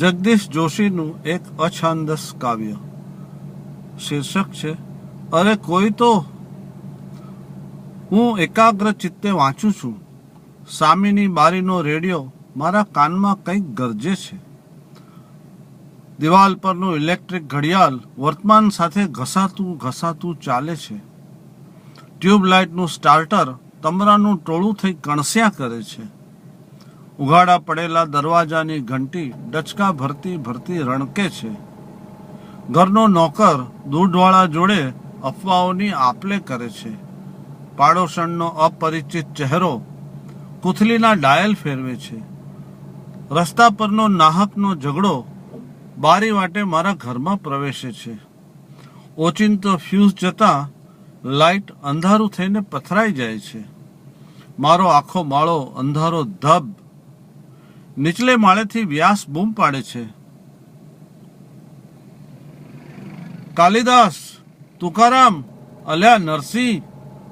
જગદીશ જોશીનું એક અછાંદસ કાવ્ય. શીર્ષક છે અરે કોઈ તો. હું એકાગ્ર ચિત્તે વાંચું છું. સામેની બારીનો રેડિયો મારા કાનમાં કંઈક ગરજે છે. દિવાલ પરનું ઇલેક્ટ્રિક ઘડિયાળ વર્તમાન સાથે ઘસાતું ઘસાતું ચાલે છે. ટ્યુબલાઇટનું સ્ટાર્ટર તમરાનું ટોળું થઈ કણસ્યા કરે છે. ઉઘાડા પડેલા દરવાજાની ઘંટી ડચકા ભરતી ભરતી રણકે છે. ઘરનો નોકર દૂધવાળા જોડે અફવાઓની આપલે કરે છે. પાડોશણનો અપરિચિત ચહેરો કૂથલીના ડાયલ ફેરવે છે. રસ્તા પરનો નાહકનો ઝઘડો બારી વાટે મારા ઘરમાં પ્રવેશે છે. ઓચિંતો ફ્યુઝ જતા લાઇટ અંધારું થઈને પથરાઈ જાય છે. મારો આખો માળો અંધારો ધબ. નીચલે માળેથી વ્યાસ બૂમ પાડે છે, કાલિદાસ, તુકારામ, અલ્યા નરસિંહ,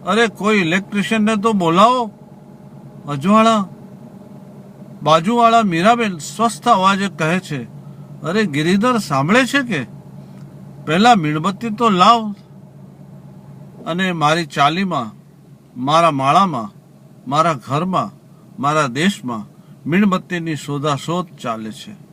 અરે કોઈ ઇલેક્ટ્રિશિયનને તો બોલાવો. અજવાળા. બાજુવાળા મીરાબેન સ્વસ્થ અવાજે કહે છે, અરે ગિરિધર સાંભળે છે કે? પહેલા મીણબત્તી તો લાવ. અને મારી ચાલીમાં, મારા માળામાં, મારા ઘરમાં, મારા દેશમાં મીણબત્તીની શોધાશોધ ચાલે છે.